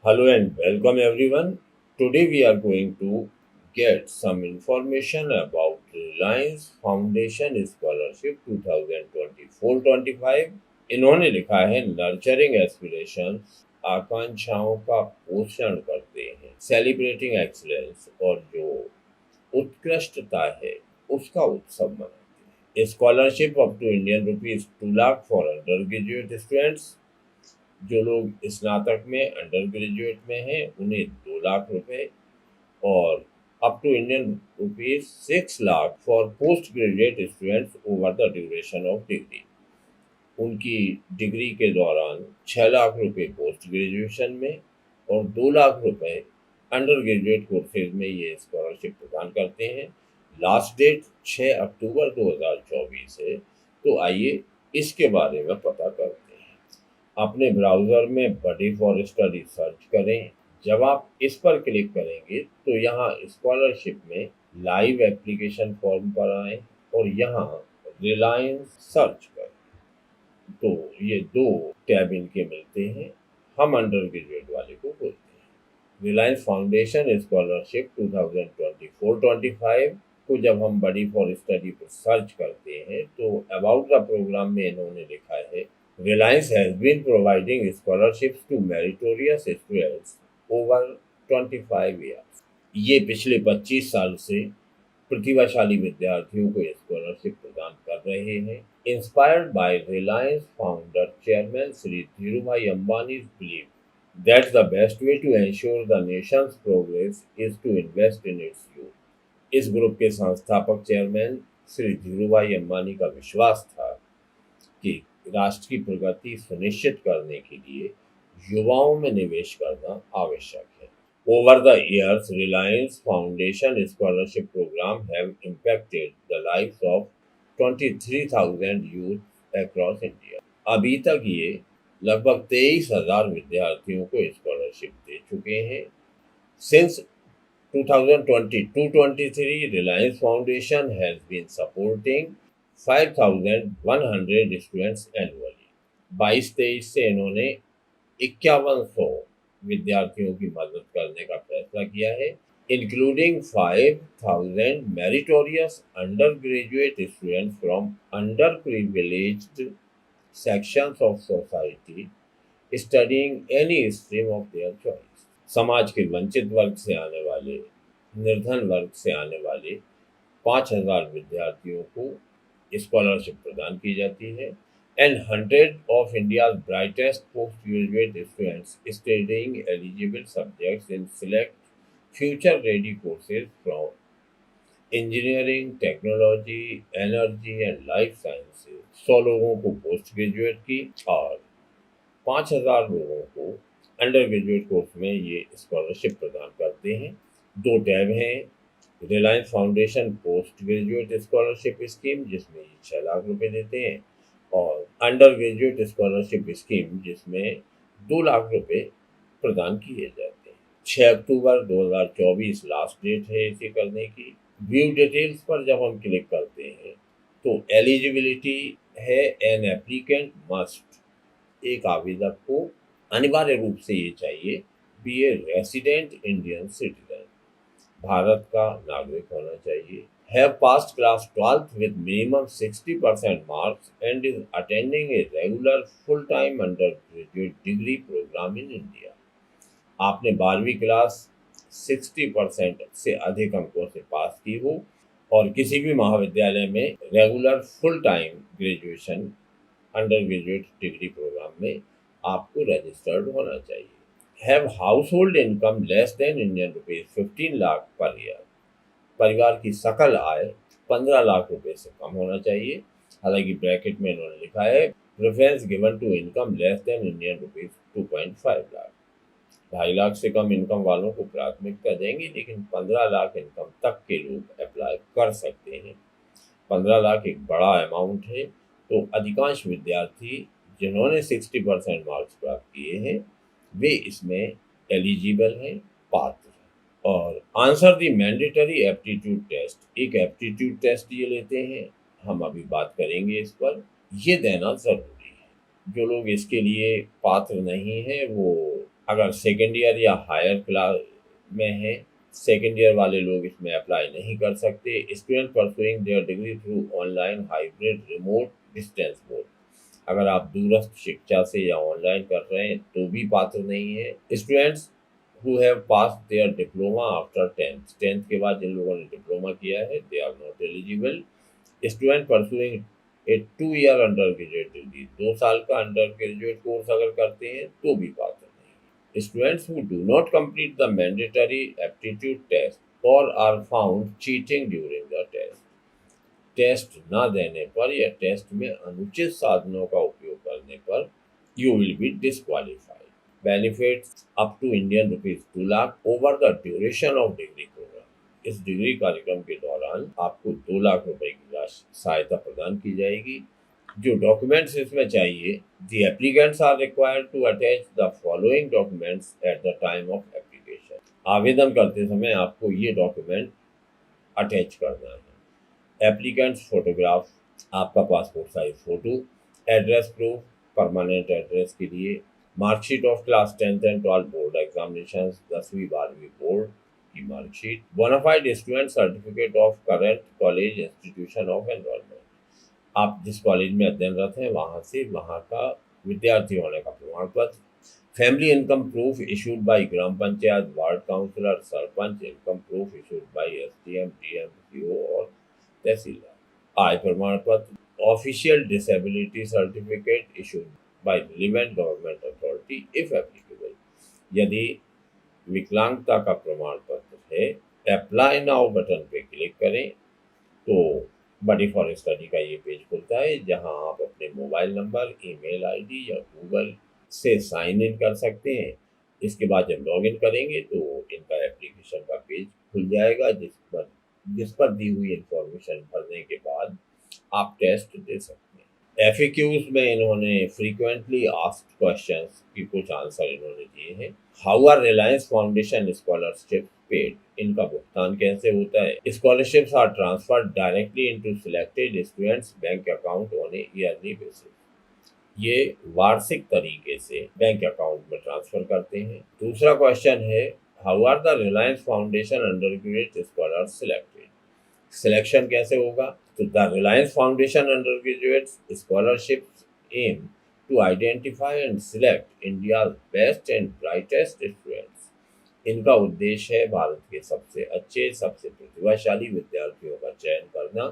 Hello and welcome everyone. Today we are going to get some information about Reliance Foundation Scholarship 2024-25। इन्होंने लिखा है nurturing aspirations, आकांक्षाओं का पोषण करते हैं, सेलिब्रेटिंग एक्सीलेंस और जो उत्कृष्टता है उसका उत्सव मनाते हैं। Scholarship up to Indian rupees 2 lakh for undergraduate students. जो लोग स्नातक में अंडर ग्रेजुएट में हैं उन्हें 2 लाख रुपए, और up to Indian rupees 6 lakh for postgraduate students over the duration of degree. उनकी डिग्री के दौरान 6 लाख रुपए पोस्ट ग्रेजुएशन में और 2 लाख रुपए अंडर ग्रेजुएट कोर्सेज में ये स्कॉलरशिप प्रदान करते हैं। लास्ट डेट 6 अक्टूबर 2024 है। तो आइए इसके बारे में पता करते हैं। अपने ब्राउज़र में बडी फॉर स्टडी सर्च करें। जब आप इस पर क्लिक करेंगे तो यहाँ स्कॉलरशिप में लाइव एप्लीकेशन फॉर्म पर आएँ और यहाँ रिलायंस सर्च करें। तो ये 2 टैब इनके मिलते हैं। हम अंडर ग्रेजुएट वाले को खोलते हैं। रिलायंस फाउंडेशन स्कॉलरशिप 2024-25 को जब हम बडी फॉर स्टडी पर सर्च करते हैं तो अबाउट द प्रोग्राम में इन्होंने लिखा है Reliance has been providing scholarships to meritorious students over 25 years। ये पिछले 25 साल से प्रतिभाशाली विद्यार्थियों को स्कॉलरशिप प्रदान कर रहे हैं। Inspired by Reliance founder chairman Shri Dhirubhai Ambani believe that the best way to ensure the nation's progress is to invest in its youth. इस ग्रुप के संस्थापक चेयरमैन श्री धीरूभाई अंबानी का विश्वास था कि राष्ट्र की प्रगति सुनिश्चित करने के लिए युवाओं में निवेश करना आवश्यक है। Over the years, Reliance Foundation scholarship program have impacted the lives of 23,000 youth across India। अभी तक ये लगभग 23,000 विद्यार्थियों को स्कॉलरशिप दे चुके हैं। Since 2022-23, Reliance Foundation has been supporting 5,100 students annually। 22-23 से इन्होंने 5100 विद्यार्थियों की मदद करने का फैसला किया है, including 5,000 meritorious under graduate students from under privileged sections of society studying any stream of their choice. समाज के वंचित वर्ग से आने वाले, निर्धन वर्ग से आने वाले 5,000 विद्यार्थियों को स्कॉलरशिप प्रदान की जाती है। And 100 of India's brightest postgraduate students studying eligible subjects in select future-ready courses from engineering, technology, energy and life sciences। 100 लोगों को पोस्ट ग्रेजुएट की और 5,000 लोगों को अंडर ग्रेजुएट कोर्स में ये स्कॉलरशिप प्रदान करते हैं। 2 टैब हैं, Reliance foundation post graduate scholarship scheme जिसमें 6 लाख रुपए देते हैं, और अंडर ग्रेजुएट स्कॉलरशिप स्कीम जिसमें 2 लाख रुपए प्रदान किए जाते हैं। 6 अक्टूबर 2024 लास्ट डेट है इसे करने की। व्यू डिटेल्स पर जब हम क्लिक करते हैं तो एलिजिबिलिटी है एन एप्लीकेंट मस्ट, एक आवेदक को अनिवार्य रूप से ये चाहिए बी ए रेसिडेंट इंडियन सिटीजन, भारत का नागरिक होना चाहिए, have passed class 12th with minimum 60% marks and is attending a regular full-time undergraduate degree program in India। आपने 12वीं क्लास 60% से अधिक अंकों से पास की हो और किसी भी महाविद्यालय में regular full time graduation undergraduate degree programme में आपको रजिस्टर्ड होना चाहिए। Have household income less than Indian rupees 15 lakh per year, परिवार की सकल आय 15 लाख रुपए से कम होना चाहिए। हालांकि ब्रैकेट में इन्होंने लिखा है preference given to income less than Indian rupees 2.5 lakh. 2.5 lakh से कम इनकम वालों को प्राथमिकता देंगे, लेकिन 15 लाख इनकम तक के लोग अप्लाई कर सकते हैं। 15 लाख एक बड़ा अमाउंट है, तो अधिकांश विद्यार्थी जिन्होंने 60% मार्क्स प्राप्त किए हैं वे इसमें एलिजिबल हैं, पात्र। और answer the mandatory aptitude test, एक एप्टीट्यूड टेस्ट ये लेते हैं, हम अभी बात करेंगे इस पर। ये देना ज़रूरी है। जो लोग इसके लिए पात्र नहीं हैं वो अगर सेकेंड ईयर या हायर क्लास में है, सेकेंड ईयर वाले लोग इसमें अप्लाई नहीं कर सकते। Student pursuing there degree through online hybrid remote distance mode, अगर आप दूरस्थ शिक्षा से या ऑनलाइन कर रहे हैं तो भी पात्र नहीं है। Students who have pass their diploma after tenth, tenth के बाद जिन लोगों ने डिप्लोमा किया है they are not eligible. Student pursuing a 2 year undergraduate degree, 2 साल का अंडर ग्रेजुएट कोर्स अगर करते हैं तो भी पात्र नहीं। Students who do not complete the mandatory aptitude test or are found cheating during the test, test ना देने पर या टेस्ट में अनुचित साधनों का उपयोग करने पर you will be disqualified. Benefits up to Indian rupees 2 lakh over the duration of degree programme, इस डिग्री कार्यक्रम के दौरान आपको 2 लाख रुपए की राशि सहायता प्रदान की जाएगी। जो डॉक्यूमेंट्स इसमें चाहिए, the applicants are required to attach the following documents at the time of application, आवेदन करते समय आपको ये डॉक्यूमेंट अटैच करना है। एप्लीकेंट्स फोटोग्राफ, आपका passport size photo, address proof, permanent address के लिए, marksheet of class 10th and 12 board examination, 10वीं 12वीं बोर्ड की marksheet, bonafide student certificate of current college institution of enrolment, आप जिस कॉलेज में अध्ययनरत हैं वहाँ से वहाँ का विद्यार्थी होने का प्रमाण पत्र, family income proof issued by gram panchayat, ward councillor, sarpanch, income proof issued by SDM, DM, CO और तहसीलदार, आय प्रमाण पत्र, official disability certificate issued by relevant government authority if applicable, यदि विकलांगता का प्रमाण पत्र है, अप्लाई नाउ बटन पे क्लिक करें तो बडी फॉर स्टडी का ये पेज खुलता है जहां आप अपने मोबाइल नंबर, ईमेल आईडी या गूगल से साइन इन कर सकते हैं। इसके बाद जब लॉगिन करेंगे तो इनका एप्लीकेशन का पेज खुल जाएगा जिस पर दी हुई इंफॉर्मेशन भरने के बाद आप टेस्ट दे सकते हैं। एफएक्यूज में इन्होंने फ्रीक्वेंटली आस्क्ड क्वेश्चंस की कुछ आंसर इन्होंने दिए हैं। How are Reliance foundation scholarship paid, इनका भुगतान कैसे होता है। Scholarships are transferred directly into selected students bank account on a yearly basis, ये वार्षिक तरीके से बैंक अकाउंट में ट्रांसफर करते हैं। दूसरा क्वेश्चन है how are the Reliance foundation undergraduate scholar selected, selection कैसे होगा। तो the Reliance foundation undergraduate scholarship aim to identify and select India best and brightest students, इनका उद्देश्य है भारत के सबसे अच्छे, सबसे प्रतिभाशाली विद्यार्थियों का चयन करना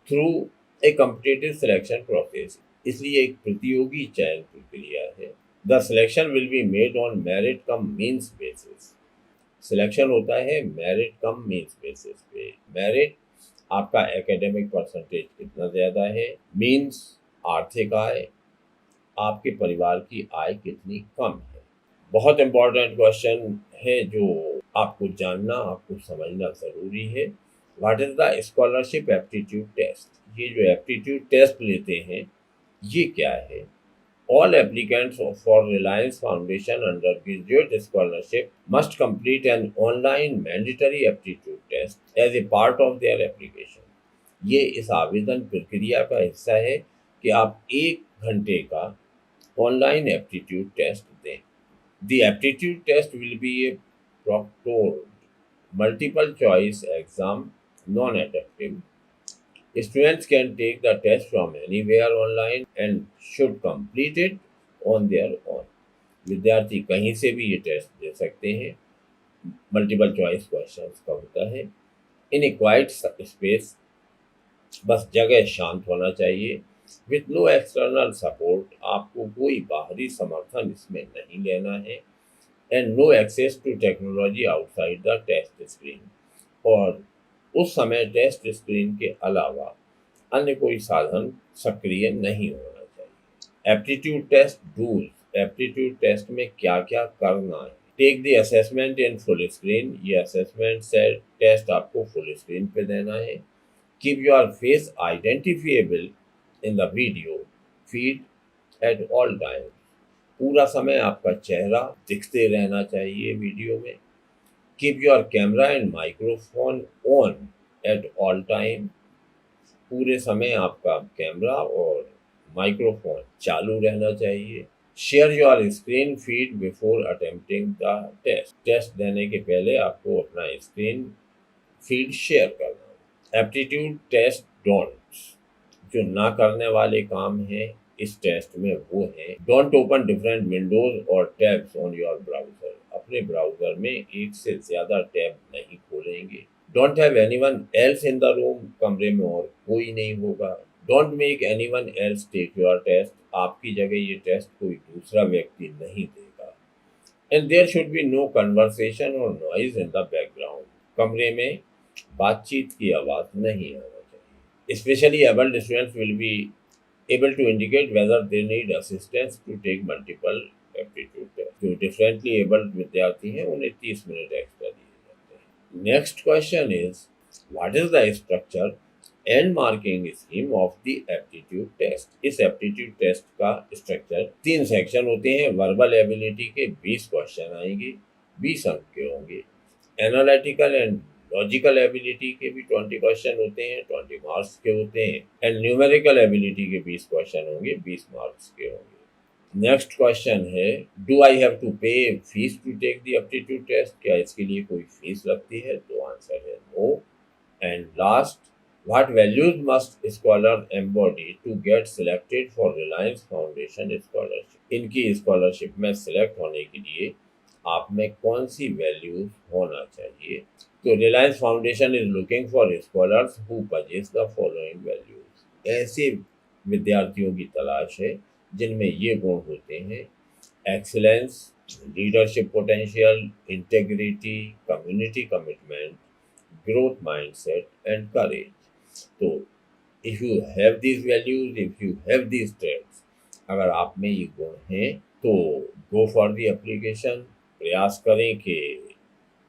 through a competitive selection process, इसलिए एक प्रतियोगी चयन प्रक्रिया है। The selection will be made on merit come means basis, selection होता है मेरिट कम मीन्स बेसिस पे। मेरिट आपका एकेडमिक परसेंटेज कितना ज़्यादा है, मीन्स आर्थिक आय, आपके परिवार की आय कितनी कम है। बहुत इंपॉर्टेंट क्वेश्चन है जो आपको जानना, आपको समझना ज़रूरी है। What is the scholarship aptitude test, ये जो एप्टीट्यूड टेस्ट लेते हैं ये क्या है। All applicants for Reliance Foundation undergraduate scholarship must complete an online mandatory aptitude test as a part of their application. ये इस आवेदन प्रक्रिया का हिस्सा है कि आप 1 घंटे का ऑनलाइन एप्टीट्यूड टेस्ट दें। The aptitude test will be a proctored multiple choice exam, non-adaptive. Students can take the test from anywhere online and should complete it on their own. विद्यार्थी कहीं से भी ये टेस्ट दे सकते हैं। मल्टीपल चॉइस क्वेश्चंस का होता है। इन ए क्वाइट स्पेस, बस जगह शांत होना चाहिए। विथ नो एक्सटर्नल सपोर्ट, आपको कोई बाहरी समर्थन इसमें नहीं लेना है। And no access to technology outside the test screen, और उस समय टेस्ट स्क्रीन के अलावा अन्य कोई साधन सक्रिय नहीं होना चाहिए। Aptitude test rules, aptitude test में क्या क्या करना है। Take the assessment in full screen, ये असेसमेंट सेट टेस्ट आपको फुल स्क्रीन पे देना है। Keep your face identifiable in the video feed at all time, पूरा समय आपका चेहरा दिखते रहना चाहिए वीडियो में। Keep your camera and microphone on at all time, पूरे समय आपका कैमरा और माइक्रोफोन चालू रहना चाहिए। Share your screen feed before attempting the test. Test देने के पहले आपको अपना स्क्रीन फीड शेयर करना। एप्टीट्यूड टेस्ट डोंट्स, जो ना करने वाले काम हैं इस टेस्ट में वो है, डोंट ओपन डिफरेंट विंडोज और टैब्स ऑन योर ब्राउजर। अपने ब्राउजर में एक से ज्यादा टैब नहीं खोलेंगे। Don't have anyone else in the room, कमरे में और कोई नहीं होगा। Don't make anyone else take your test, आपकी जगह ये टेस्ट कोई दूसरा व्यक्ति नहीं देगा। And there should be no conversation or noise in the background, कमरे में बातचीत की आवाज नहीं आना चाहिए। Specially abled students will be able to indicate whether they need assistance to take multiple aptitude tests। जो डिफरेंटली एबल्ड विद्यार्थी हैं उन्हें 30 मिनट एक्स्ट्रा दिए जाते हैं। Next question is what is the structure and marking scheme of the aptitude test. इस aptitude test का structure 3 section होते हैं। वर्बल एबिलिटी के 20 क्वेश्चन आएंगे, 20 अंक के होंगे। एनालिटिकल एंड लॉजिकल एबिलिटी के भी 20 क्वेश्चन होते हैं, 20 मार्क्स के होते हैं। एंड न्यूमेरिकल एबिलिटी के 20 क्वेश्चन होंगे, 20 मार्क्स के होंगे। नेक्स्ट क्वेश्चन है do I have to pay fees to take the aptitude test, क्या इसके लिए कोई फीस लगती है? तो आंसर है no. And last, what values must scholar embody to get selected for Reliance foundation scholarship. इनकी स्कॉलरशिप में सिलेक्ट होने के लिए आप में कौन सी वैल्यूज होना चाहिए? तो Reliance foundation is looking for scholars who possess the following values. ऐसे विद्यार्थियों की तलाश है जिनमें ये गुण होते हैं: excellence, leadership potential, integrity, community commitment, growth mindset and courage. तो if you have these values, if you have these traits, अगर आप में ये गुण हैं तो गो फॉर द एप्लीकेशन। प्रयास करें कि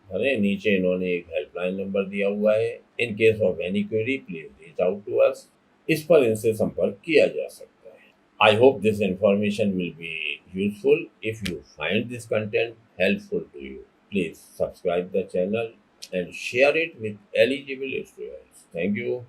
भरें। नीचे इन्होंने एक हेल्पलाइन नंबर दिया हुआ है। In case of any query please reach out to us. इस पर इनसे संपर्क किया जा सकता है। I hope this information will be useful. If you find this content helpful to you, please subscribe the channel and share it with eligible students. Thank you.